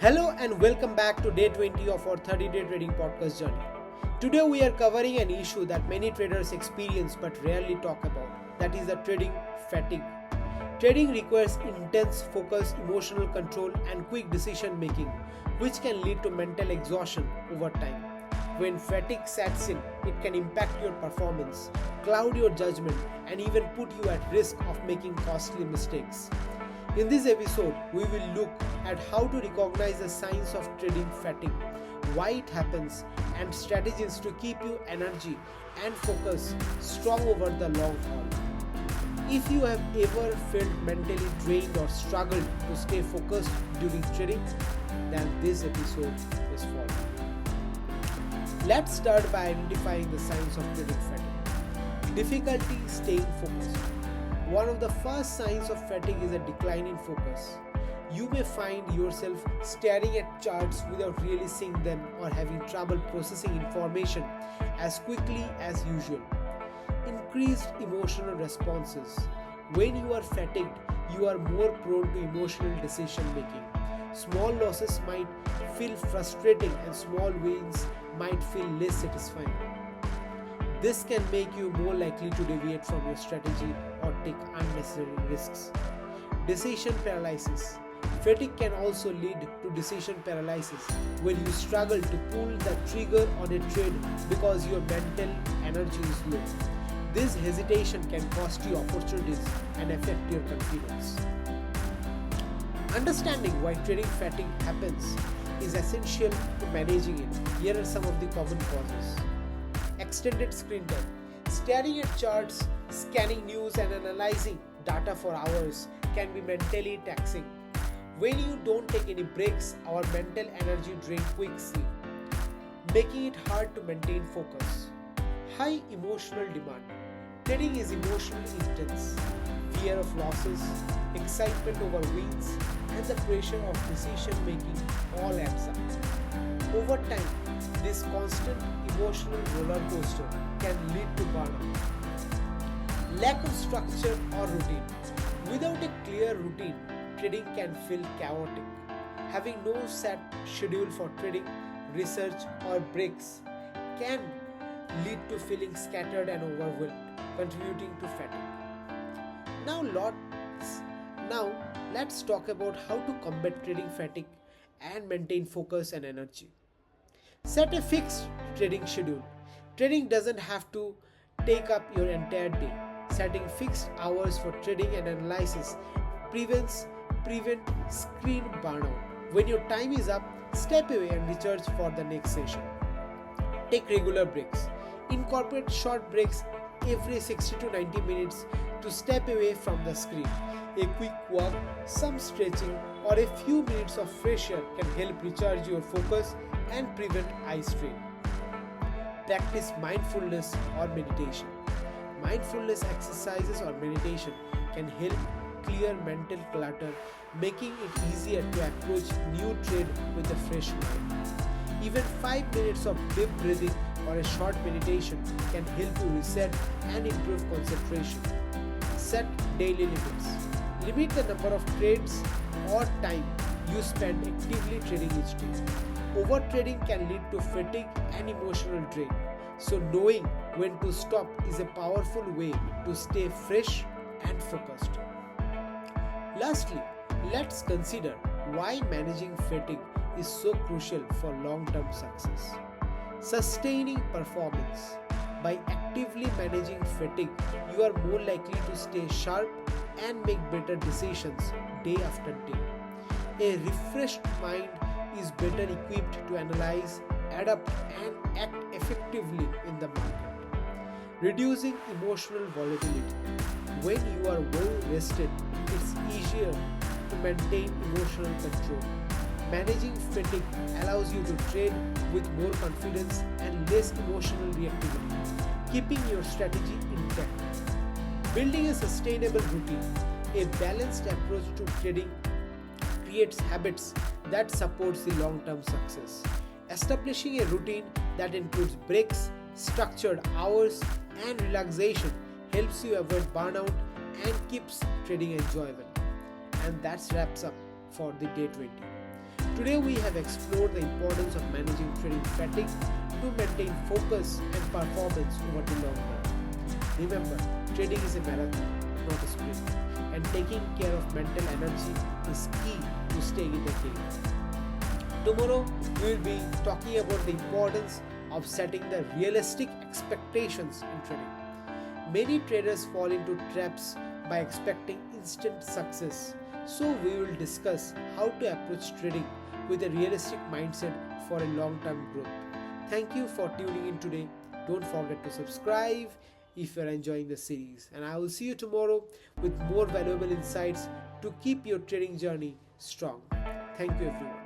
Hello and welcome back to day 20 of our 30-day trading podcast journey. Today we are covering an issue that many traders experience but rarely talk about, that is the trading fatigue. Trading requires intense focus, emotional control and quick decision making, which can lead to mental exhaustion over time. When fatigue sets in, it can impact your performance, cloud your judgment and even put you at risk of making costly mistakes. In this episode, we will look at how to recognize the signs of trading fatigue, why it happens, and strategies to keep your energy and focus strong over the long haul. If you have ever felt mentally drained or struggled to stay focused during trading, then this episode is for you. Let's start by identifying the signs of trading fatigue. Difficulty staying focused. One of the first signs of fatigue is a decline in focus. You may find yourself staring at charts without really seeing them or having trouble processing information as quickly as usual. Increased emotional responses. When you are fatigued, you are more prone to emotional decision making. Small losses might feel frustrating and small wins might feel less satisfying. This can make you more likely to deviate from your strategy or take unnecessary risks. Decision paralysis. Fatigue can also lead to decision paralysis, where you struggle to pull the trigger on a trade because your mental energy is low. This hesitation can cost you opportunities and affect your confidence. Understanding why trading fatigue happens is essential to managing it. Here are some of the common causes. Extended screen time. Staring at charts, scanning news and analyzing data for hours can be mentally taxing. When you don't take any breaks, our mental energy drains quickly, making it hard to maintain focus. High emotional demand. Trading is emotionally intense. Fear of losses, excitement over wins, and the pressure of decision making all adds up. Over time, this constant emotional roller coaster can lead to burnout. Lack of structure or routine. Without a clear routine, trading can feel chaotic. Having no set schedule for trading, research, or breaks can lead to feeling scattered and overwhelmed, contributing to fatigue. Now let's talk about how to combat trading fatigue and maintain focus and energy. Set a fixed trading schedule. Trading doesn't have to take up your entire day. Setting fixed hours for trading and analysis prevent screen burnout. When your time is up, step away and recharge for the next session. Take regular breaks. Incorporate short breaks every 60 to 90 minutes to step away from the screen. A quick walk, some stretching, or a few minutes of fresh air can help recharge your focus and prevent eye strain. Practice mindfulness or meditation. Mindfulness exercises or meditation can help clear mental clutter, making it easier to approach new trade with a fresh mind. Even 5 minutes of deep breathing or a short meditation can help you reset and improve concentration. Set daily limits. Limit the number of trades or time you spend actively trading each day. Overtrading can lead to fatigue and emotional drain, so knowing when to stop is a powerful way to stay fresh and focused. Lastly, let's consider why managing fatigue is so crucial for long-term success. Sustaining performance. By actively managing fatigue, you are more likely to stay sharp and make better decisions day after day. A refreshed mind is better equipped to analyze, adapt, and act effectively in the market. Reducing emotional volatility. When you are well rested, it's easier to maintain emotional control. Managing fatigue allows you to trade with more confidence and less emotional reactivity, keeping your strategy intact. Building a sustainable routine. A balanced approach to trading creates habits that supports the long-term success. Establishing a routine that includes breaks, structured hours, and relaxation helps you avoid burnout and keeps trading enjoyable. And that wraps up for the day 20. Today we have explored the importance of managing trading fatigue to maintain focus and performance over the long run. Remember, trading is a marathon, not a sprint, and taking care of mental energy is key to staying in the game. Tomorrow we will be talking about the importance of setting the realistic expectations in trading. Many traders fall into traps by expecting instant success, so we will discuss how to approach trading with a realistic mindset for a long-term growth. Thank you for tuning in today. Don't forget to subscribe if you are enjoying the series, and I will see you tomorrow with more valuable insights to keep your trading journey strong. Thank you everyone.